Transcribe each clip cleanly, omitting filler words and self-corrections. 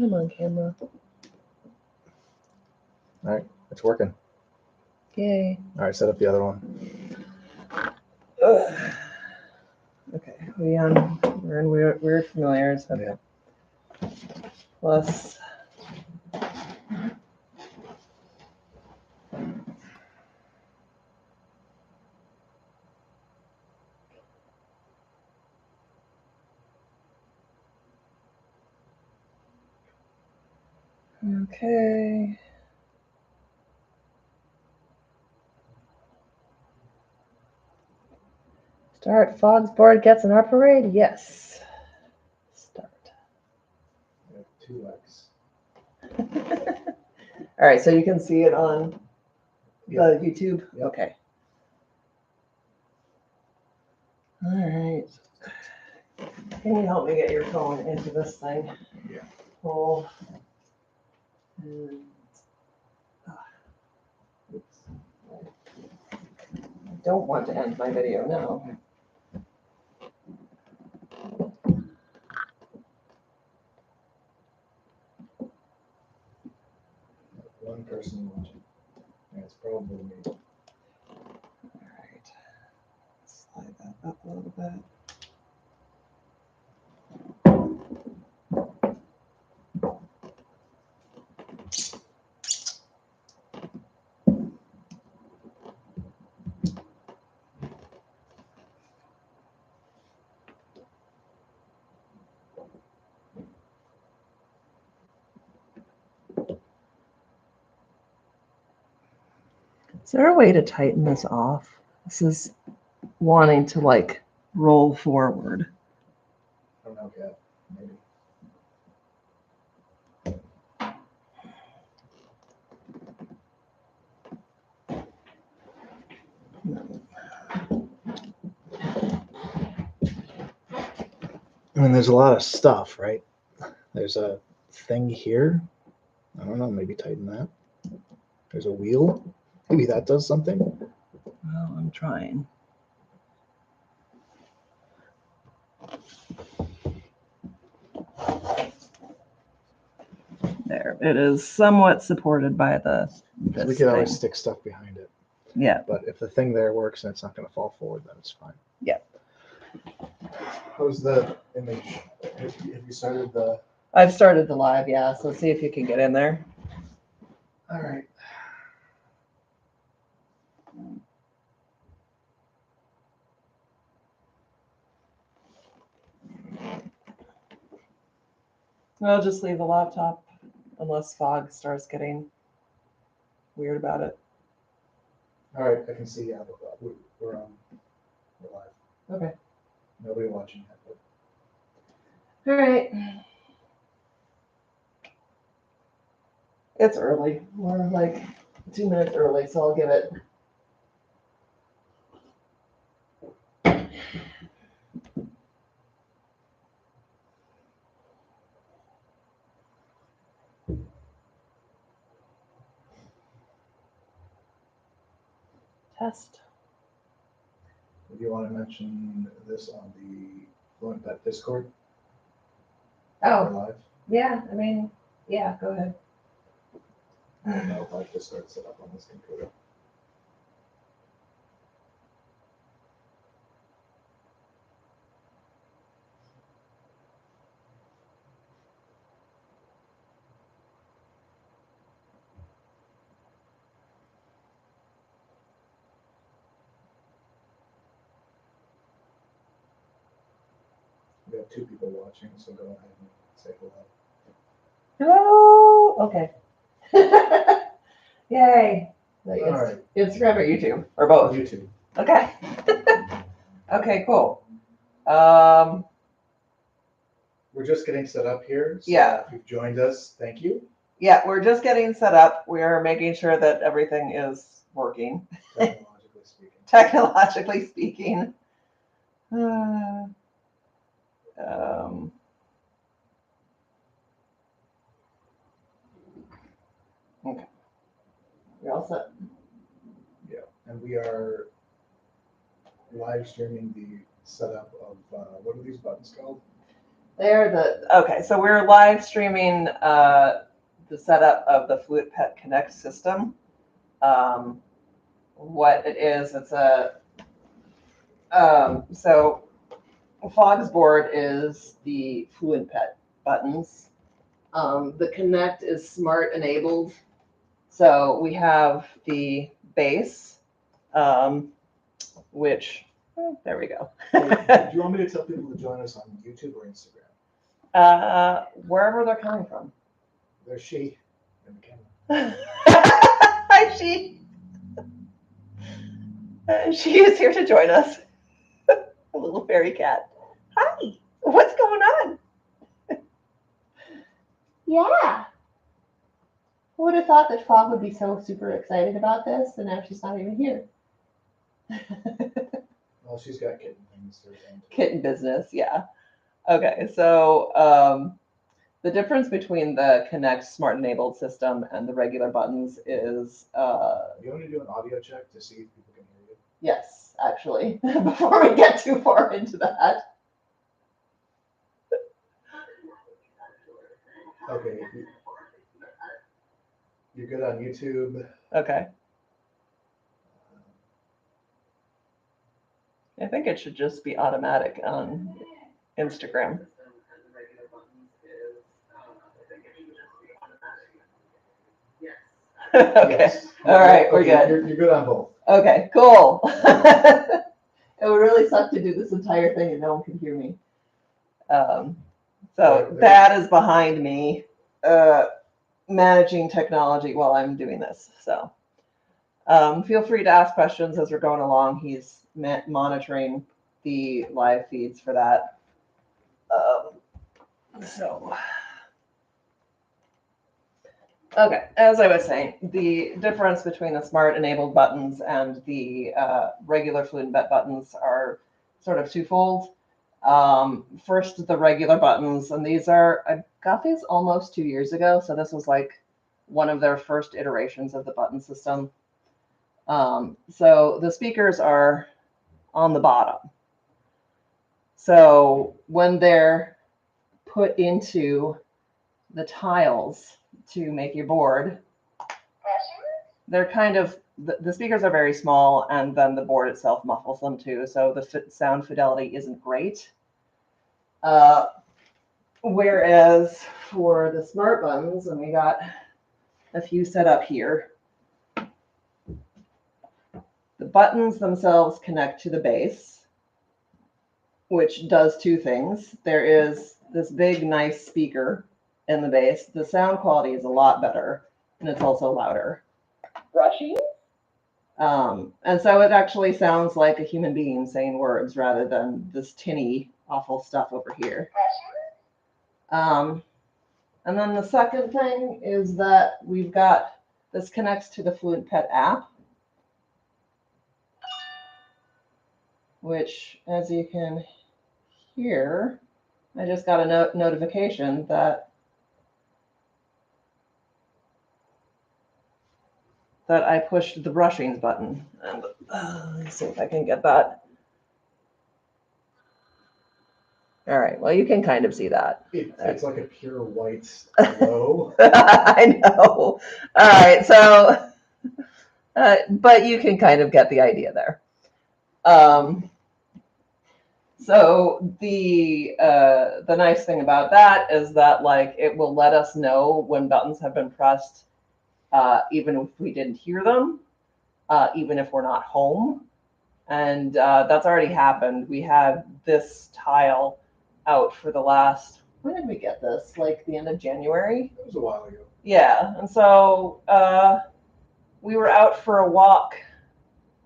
I'm on camera. All right, it's working. Yay. All right, set up the other one. Ugh. Okay, we're in weird familiars. Okay. Yeah. Plus. Okay. Start. Fog's board gets an upgrade? Yes. Start. We have 2x. All right, so you can see it on the YouTube? Yep. Okay. All right. Can you help me get your phone into this thing? Yeah. Pull. And, oops. I don't want to end my video now. One person watching. Yeah, it's probably me. All right. Slide that up a little bit. Is there a way to tighten this off? This is wanting to like roll forward. I don't know, Kat. Maybe. No. I mean, there's a lot of stuff, right? There's a thing here. I don't know, maybe tighten that. There's a wheel. Maybe that does something. Well, I'm trying. There, it is somewhat supported by this We could always thing. stick stuff behind it. Yeah. But if the thing there works and it's not going to fall forward, then it's fine. Yeah. How's the image? Have you started the... I've started the live, yeah, so see if you can get in there. All right. I'll just leave the laptop unless Fog starts getting weird about it. All right, I can see. Yeah, we're live. Okay. Nobody watching yet. All right. It's early. We're like 2 minutes early, so I'll give it. Test. Do you want to mention this on the FluentPet Discord? Oh, We're live. yeah. I mean, yeah. Go ahead. I don't know if I have to start set up on this computer. We have 2 people watching, so go ahead and say hello. Hello. Okay. Yay. Like, All right. Instagram or YouTube or both? YouTube. Okay. Okay. Cool. We're just getting set up here. So Yeah. if you've joined us, thank you. Yeah, we're just getting set up. We're making sure that everything is working. Technologically speaking. Technologically speaking. Okay. You're all set. Yeah, and we are live streaming the setup of what are these buttons called? Okay, so we're live streaming the setup of the FluentPet Connect system. What it is, it's so Fog's board is the FluentPet buttons. The Connect is smart enabled. So we have the base, which, there we go. Do you want me to tell people to join us on YouTube or Instagram? Wherever they're coming from. There's she in the camera. Hi, she. She is here to join us. A little fairy cat. Hi. What's going on? Yeah. Who would have thought that Fog would be so super excited about this, and now she's not even here? Well, she's got kitten things to attend to. Kitten business, yeah. Okay, so the difference between the Connect smart enabled system and the regular buttons is You want to do an audio check to see if people can hear you? yes, actually, before we get too far into that. Okay. You're good on YouTube. Okay. I think it should just be automatic on Instagram. Okay. Yes. All right, we're Okay, good. You're good on both. Okay, cool. It would really suck to do this entire thing and no one could hear me. So that is behind me, managing technology while I'm doing this. So feel free to ask questions as we're going along. He's monitoring the live feeds for that. Okay, as I was saying, the difference between the smart enabled buttons and the regular FluentPet buttons are sort of twofold. First, the regular buttons, and I got these almost 2 years ago, so this was like one of their first iterations of the button system. So the speakers are on the bottom. So when they're put into the tiles to make your board, they're kind of, the speakers are very small, and then the board itself muffles them too, so the sound fidelity isn't great. Whereas for the smart buttons, and we got a few set up here, the buttons themselves connect to the base, which does two things. There is this big, nice speaker in the base. The sound quality is a lot better, and it's also louder. Brushing? And so it actually sounds like a human being saying words rather than this tinny, awful stuff over here. And then the second thing is that we've got, this connects to the FluentPet app, which, as you can hear, I just got a notification that I pushed the brushings button. And let's see if I can get that. All right, well, you can kind of see that. It's like a pure white glow. I know. All right, so, but you can kind of get the idea there. So the nice thing about that is that, like, it will let us know when buttons have been pressed, even if we didn't hear them, even if we're not home. And that's already happened. We had this tile out for the last, when did we get this? Like the end of January? It was a while ago. Yeah, and so we were out for a walk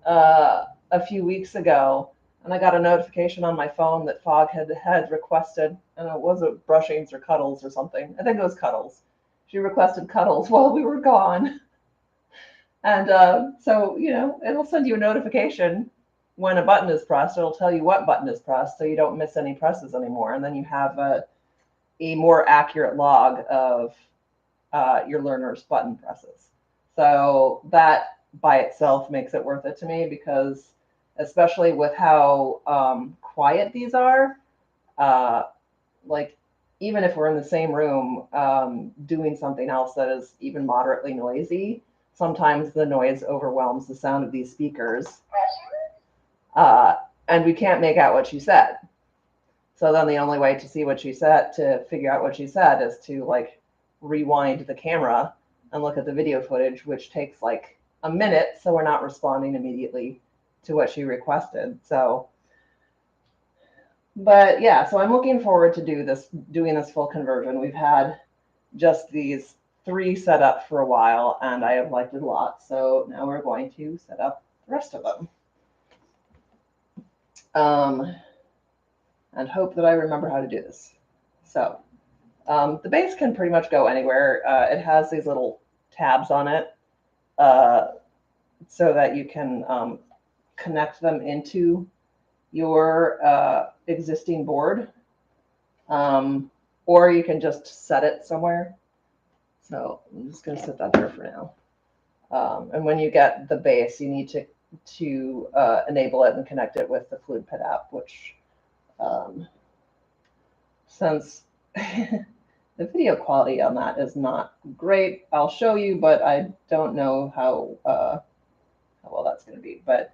a few weeks ago, and I got a notification on my phone that Fog had requested, and it wasn't brushings or cuddles or something. I think it was cuddles. She requested cuddles while we were gone. And so, you know, it'll send you a notification when a button is pressed. It'll tell you what button is pressed, so you don't miss any presses anymore. And then you have a more accurate log of your learner's button presses. So that by itself makes it worth it to me, because especially with how quiet these are, like even if we're in the same room doing something else that is even moderately noisy, sometimes the noise overwhelms the sound of these speakers. And we can't make out what she said. So then the only way to see what she said, to figure out what she said, is to like rewind the camera and look at the video footage, which takes like a minute. So we're not responding immediately to what she requested. So, but yeah, so I'm looking forward to doing this full conversion. We've had just these 3 set up for a while, and I have liked it a lot. So now we're going to set up the rest of them. And hope that I remember how to do this. So the base can pretty much go anywhere. It has these little tabs on it so that you can connect them into your existing board, or you can just set it somewhere. So I'm just going to set that there for now. And when you get the base, you need to enable it and connect it with the FluentPet app, which since the video quality on that is not great, I'll show you, but I don't know how well that's going to be. But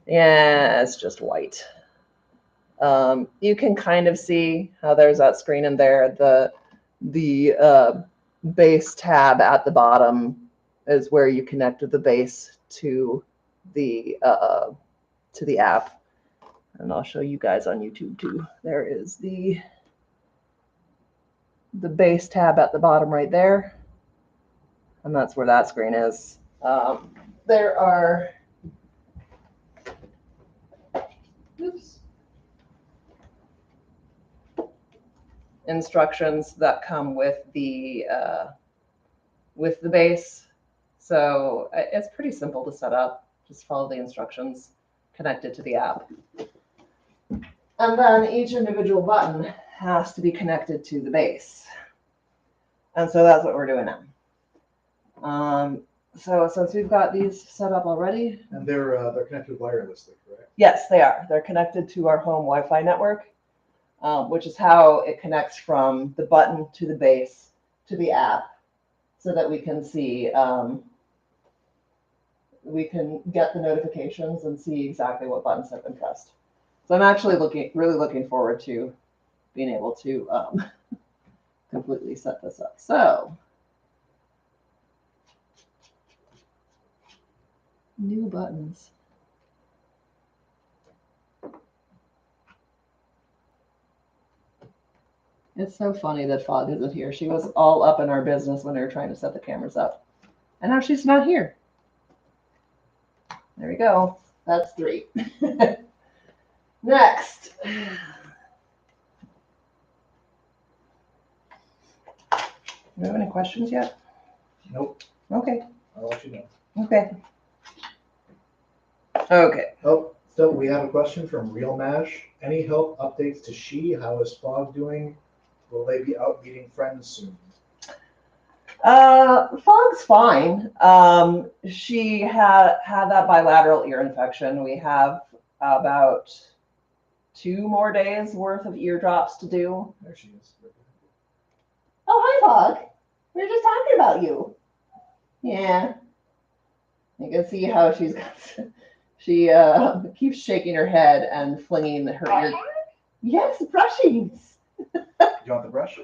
yeah, it's just white. You can kind of see how there's that screen in there. The base tab at the bottom is where you connect the base to the app. And I'll show you guys on YouTube too. There is the base tab at the bottom right there. And that's where that screen is. There are instructions that come with the base. So it's pretty simple to set up. Just follow the instructions, connect it to the app. And then each individual button has to be connected to the base. And so that's what we're doing now. So since we've got these set up already. And they're connected wirelessly, correct? Yes, they are. They're connected to our home Wi-Fi network, which is how it connects from the button to the base to the app, so that we can see, we can get the notifications and see exactly what buttons have been pressed. So I'm actually really looking forward to being able to completely set this up. So new buttons. It's so funny that Fog isn't here. She was all up in our business when we were trying to set the cameras up. And now she's not here. There we go. That's 3. Next. Do you have any questions yet? Nope. Okay. I'll let you know. Okay. Okay. Oh, so we have a question from Real Mash. Any help updates to She? How is Fog doing? Will they be out meeting friends soon? Fog's fine. She had that bilateral ear infection. We have about 2 more days worth of eardrops to do. There she is. Oh, hi, Fog. We were just talking about you. Yeah. You can see how she keeps shaking her head and flinging her ear. Yes, brushings. Do you want the brush?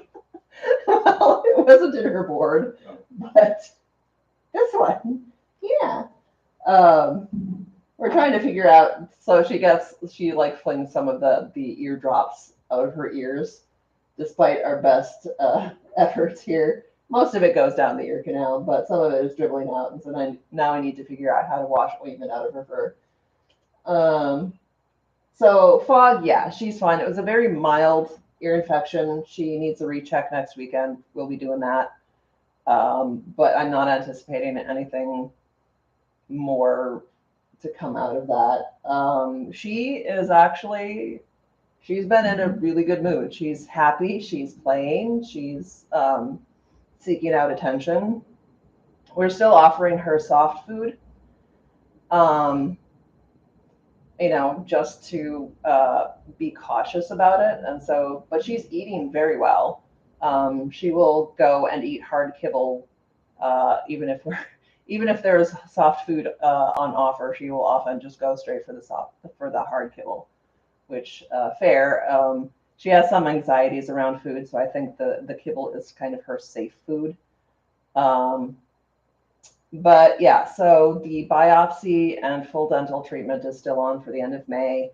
Well, it wasn't in her board, but this one, yeah. We're trying to figure out. So she like flings some of the eardrops out of her ears, despite our best efforts here. Most of it goes down the ear canal, but some of it is dribbling out, and so now I need to figure out how to wash ointment out of her fur. So Fog, yeah, she's fine. It was a very mild ear infection. She needs a recheck next weekend. We'll be doing that. But I'm not anticipating anything more to come out of that. She's been in a really good mood. She's happy. She's playing. She's seeking out attention. We're still offering her soft food. just to be cautious about it. And so, but she's eating very well. She will go and eat hard kibble, even if there's soft food on offer. She will often just go straight for the hard kibble, which fair. She has some anxieties around food, so I think the kibble is kind of her safe food. But yeah, so the biopsy and full dental treatment is still on for the end of May.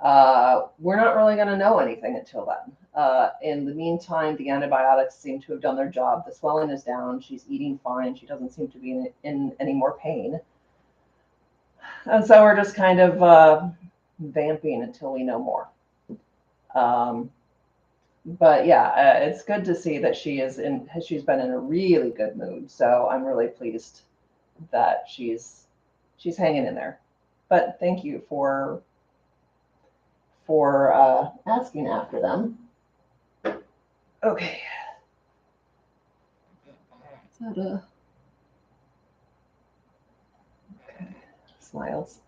We're not really going to know anything until then. In the meantime, the antibiotics seem to have done their job. The swelling is down. She's eating fine. She doesn't seem to be in any more pain. And so we're just kind of vamping until we know more. But yeah, it's good to see that she's been in a really good mood. So I'm really pleased that she's hanging in there. But thank you for asking after them. Okay. Is that okay. Smiles.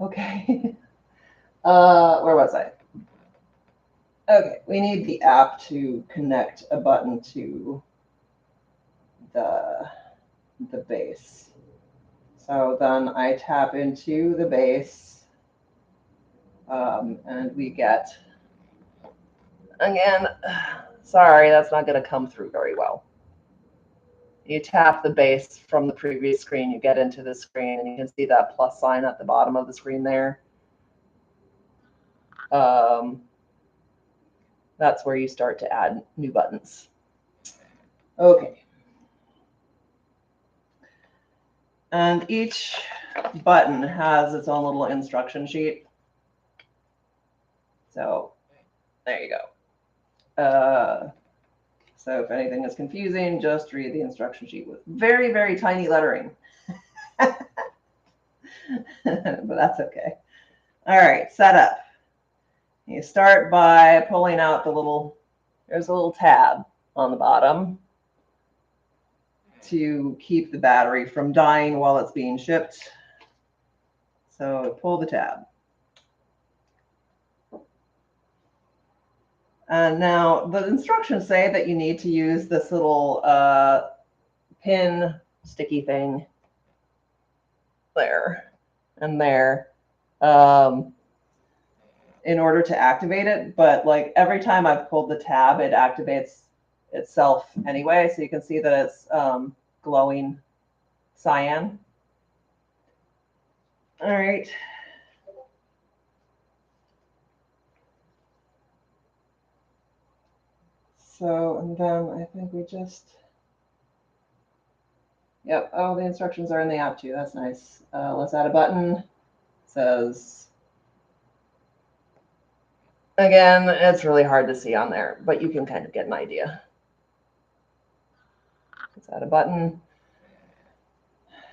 Okay. Where was I? Okay, we need the app to connect a button to the base. So then I tap into the base, and we get, again, sorry, that's not going to come through very well. You tap the base from the previous screen, you get into the screen, and you can see that plus sign at the bottom of the screen there. That's where you start to add new buttons. Okay. And each button has its own little instruction sheet. So there you go. So if anything is confusing, just read the instruction sheet with very, very tiny lettering. But that's okay. All right, setup. You start by pulling out there's a little tab on the bottom to keep the battery from dying while it's being shipped. So pull the tab. And now the instructions say that you need to use this little pin sticky thing there and there in order to activate it. But like every time I've pulled the tab, it activates itself anyway. So you can see that it's glowing cyan. All right. So, and then I think we just, yep. Oh, the instructions are in the app too. That's nice. Let's add a button. It says, again, it's really hard to see on there, but you can kind of get an idea. Let's add a button.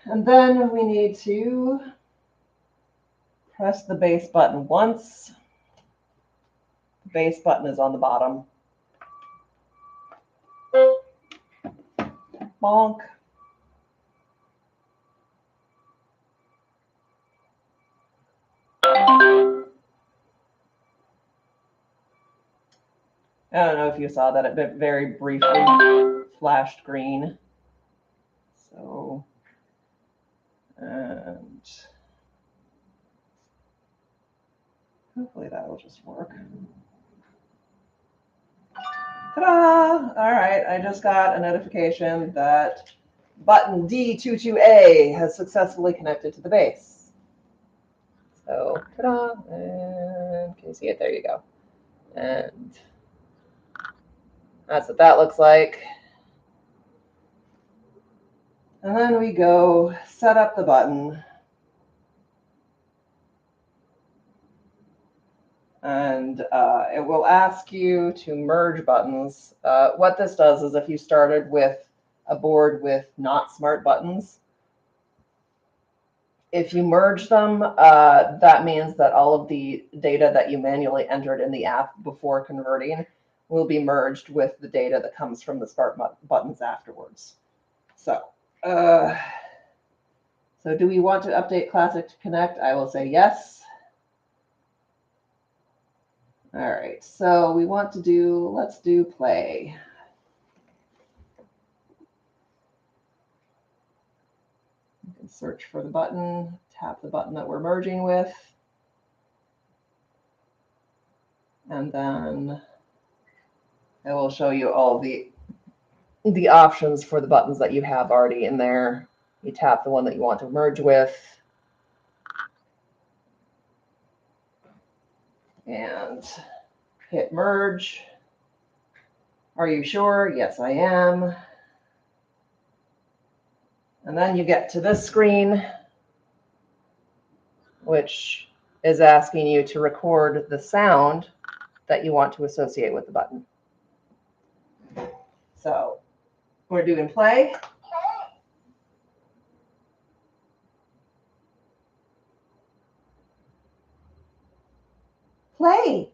And then we need to press the base button once. The base button is on the bottom. Bonk. I don't know if you saw that, it very briefly flashed green. So, and hopefully that will just work. Ta-da! All right, I just got a notification that button D22A has successfully connected to the base. So, ta-da! And can you see it? There you go. And that's what that looks like. And then we go set up the button. And it will ask you to merge buttons. What this does is if you started with a board with not smart buttons, if you merge them, that means that all of the data that you manually entered in the app before converting will be merged with the data that comes from the smart buttons afterwards. So do we want to update Classic to Connect? I will say yes. All right, so we want to do, let's do play. You can search for the button, tap the button that we're merging with, and then it will show you all the options for the buttons that you have already in there. You tap the one that you want to merge with, and hit merge. Are you sure? Yes, I am. And then you get to this screen, which is asking you to record the sound that you want to associate with the button. So we're doing play. Play.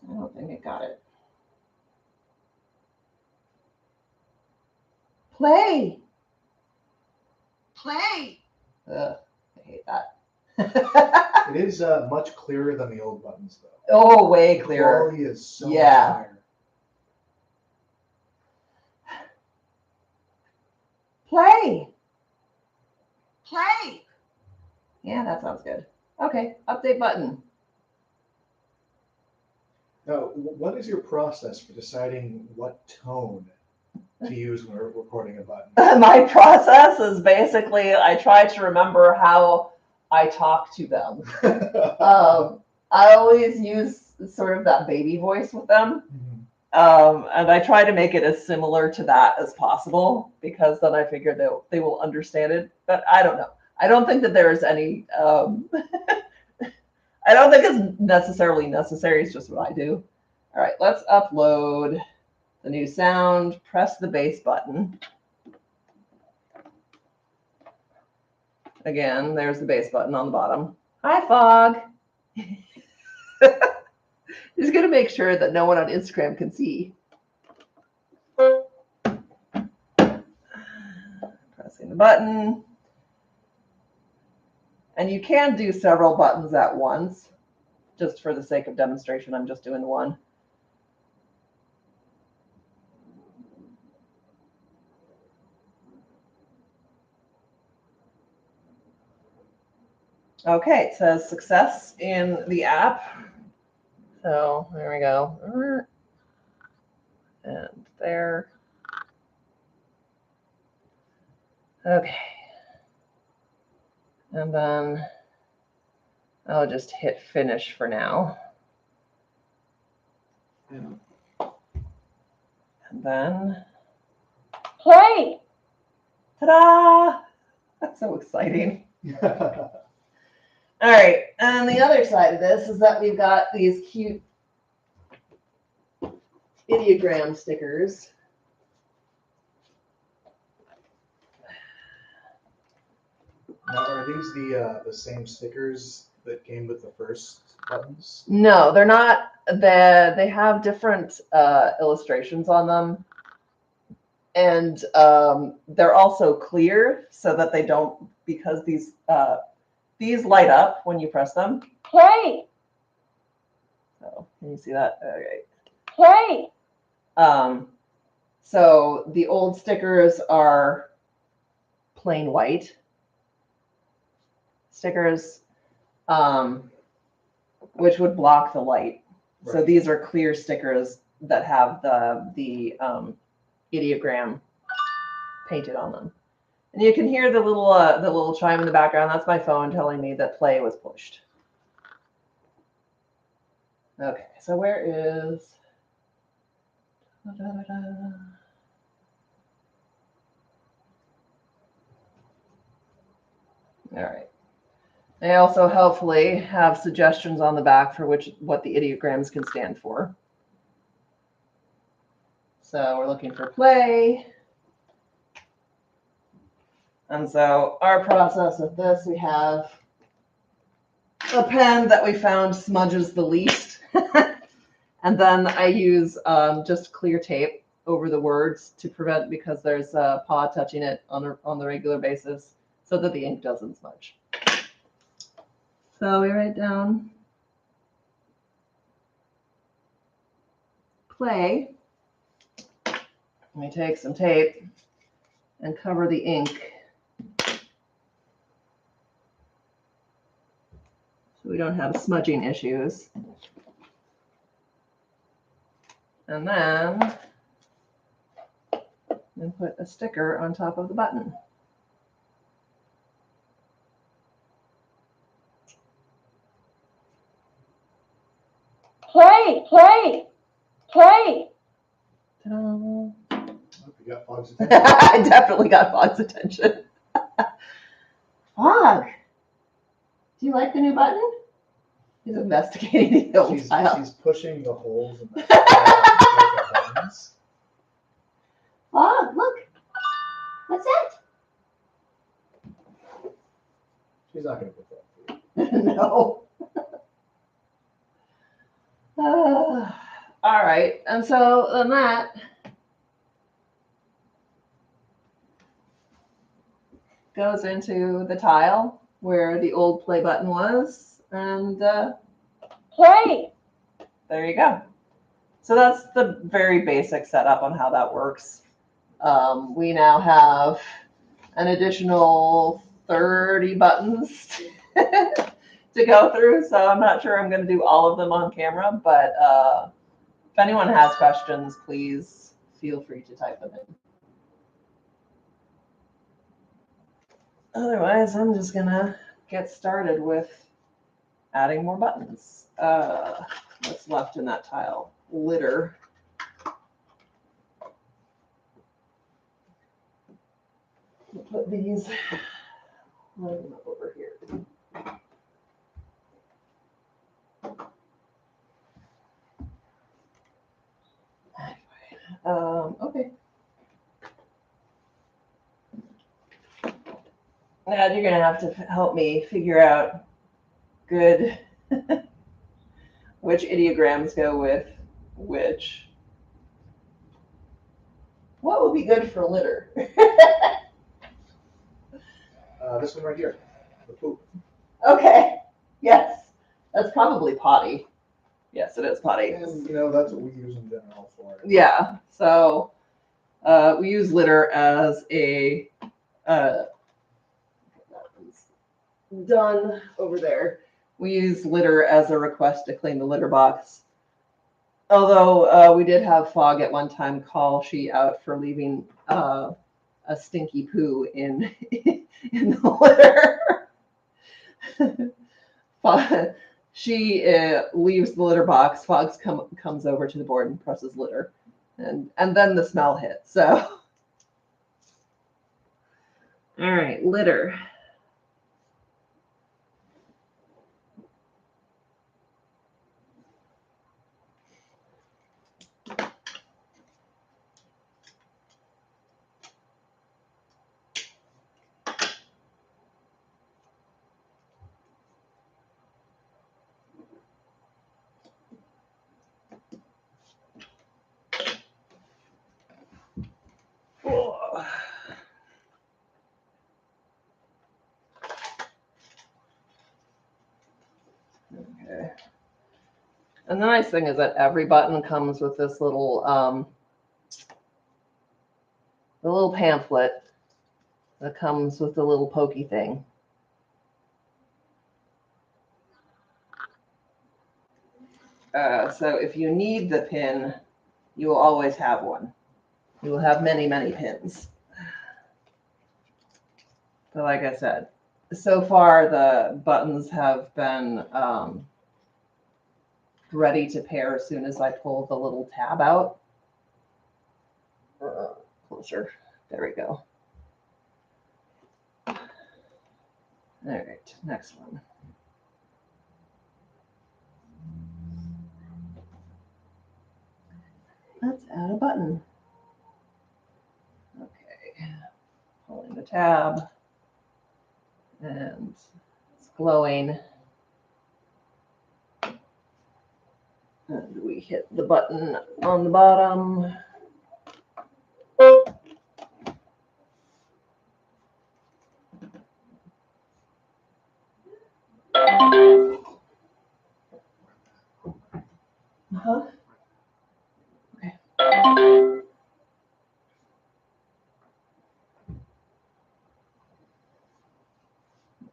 I don't think it got it. Play. Play. Ugh, I hate that. It is much clearer than the old buttons, though. Oh, way The clearer. quality is so Yeah. much higher. Play. Play. Yeah, that sounds good. Okay, update button. Now, what is your process for deciding what tone to use when we're recording a button? My process is basically I try to remember how I talk to them. I always use sort of that baby voice with them. And I try to make it as similar to that as possible, because then I figure they will understand it. But I don't know. I don't think that there is any, I don't think it's necessarily necessary. It's just what I do. All right, let's upload the new sound. Press the bass button. Again, there's the bass button on the bottom. Hi, Fog. Just going to make sure that no one on Instagram can see. Pressing the button. And you can do several buttons at once. Just for the sake of demonstration, I'm just doing one. Okay, it says success in the app. So there we go. And there. Okay. And then I'll just hit finish for now. And then play. Ta-da! That's so exciting. All right, and the other side of this is that we've got these cute ideogram stickers. Now, are these the same stickers that came with the first buttons? No, they're not. They have different illustrations on them, and they're also clear so that they don't, because these light up when you press them. Play. So can you see that? Okay. Play. So the old stickers are plain white stickers, which would block the light. Right. So these are clear stickers that have the ideogram painted on them. And you can hear the little chime in the background. That's my phone telling me that play was pushed. Okay, so where is... All right. They also helpfully have suggestions on the back for what the ideograms can stand for. So we're looking for play. And so our process with this, we have a pen that we found smudges the least. And then I use just clear tape over the words to prevent, because there's a paw touching it on the regular basis. so that the ink doesn't smudge. So we write down play. We take some tape and cover the ink so we don't have smudging issues. And then we put a sticker on top of the button. Play, play, play. Ta-da. You got Fog's attention. I definitely got Fog's attention. Fog, do you like the new button? He's investigating the old tile. She's pushing the holes in the buttons. Fog, look. What's that? She's not going to put that through. No. All right, and so then that goes into the tile where the old play button was, and play. There you go. So that's the very basic setup on how that works. We now have an additional 30 buttons to go through, so I'm not sure I'm going to do all of them on camera, but if anyone has questions, please feel free to type them in. Otherwise, I'm just going to get started with adding more buttons. What's left in that tile? Litter. We'll put these over here. Okay. Now you're gonna have to help me figure out good which ideograms go with which. What would be good for litter? This one right here, the poop. Okay. Yes, that's probably potty. Yes, it is potty. And that's what we use in general for it. Yeah. So we use litter as a done over there. We use litter as a request to clean the litter box. Although we did have Fog at one time call she out for leaving a stinky poo in in the litter. She leaves the litter box. Fog comes over to the board and presses litter, and then the smell hits. So, all right, litter. Okay. And the nice thing is that every button comes with this little the little pamphlet that comes with the little pokey thing. So if you need the pin, you will always have one. You will have many, many pins. But like I said, so far the buttons have been ready to pair as soon as I pull the little tab out. Closer. There we go. All right, next one. Let's add a button. Okay, pulling the tab, and it's glowing. And we hit the button on the bottom. Uh-huh. Okay.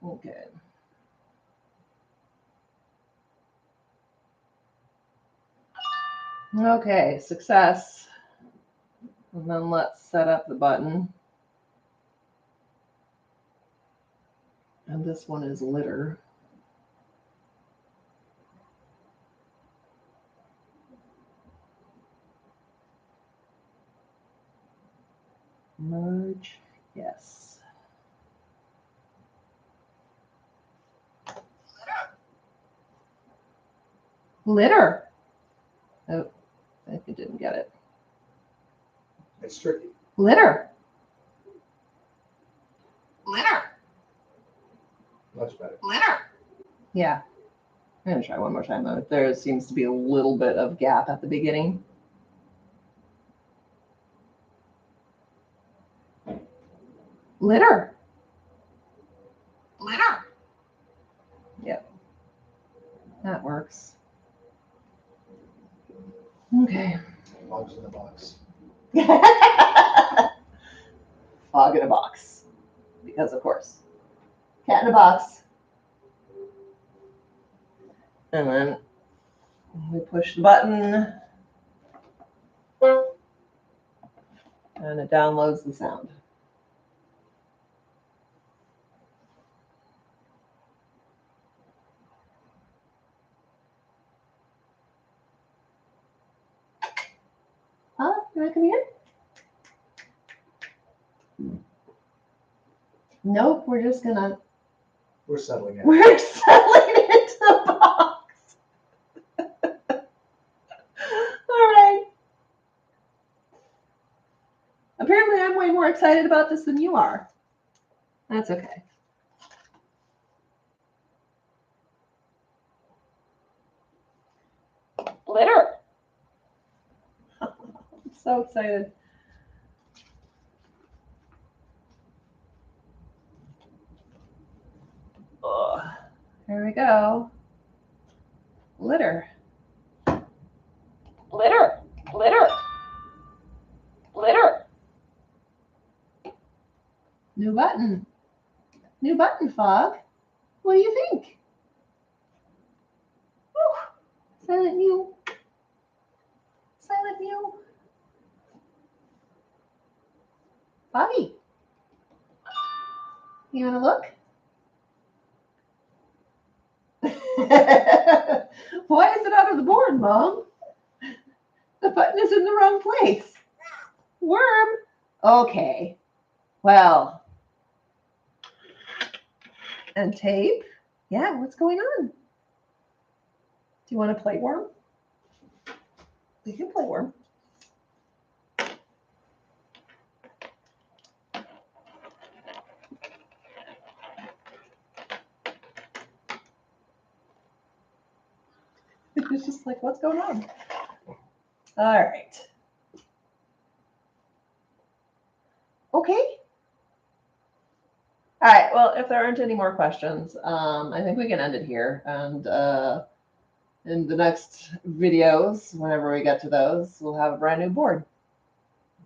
Okay. Okay, success. And then let's set up the button. And this one is litter. Merge, yes. Litter. Oh, I think it didn't get it. It's tricky. Litter. Litter. Much better. Litter. Yeah. I'm going to try one more time though. There seems to be a little bit of gap at the beginning. Litter. Litter. Yep. That works. Okay. Bugs in the box. Fog in a box. Because of course. Cat in a box. And then we push the button. And it downloads the sound. Huh? You want to come here? Nope, we're just gonna. We're settling it. We're settling into the box. All right. Apparently, I'm way more excited about this than you are. That's okay. Litter. I'm so excited. Ugh. Here we go. Litter. Litter. Litter. Litter. New button. New button, Fog. What do you think? Whew. Silent Mew. Silent Mew. Foggy. You want to look? Why is it out of the board, Mom? The button is in the wrong place. Worm. Okay. Well. And tape. Yeah, what's going on? Do you want to play worm? We can play worm. It's just like, what's going on? All right. Okay. All right. Well, if there aren't any more questions, I think we can end it here. And in the next videos, whenever we get to those, we'll have a brand new board.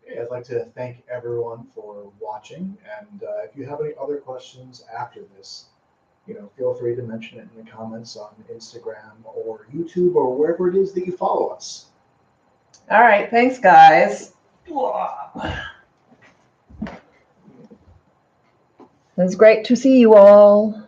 Okay, I'd like to thank everyone for watching. And if you have any other questions after this, feel free to mention it in the comments on Instagram or YouTube or wherever it is that you follow us. All right. Thanks, guys. It was great to see you all.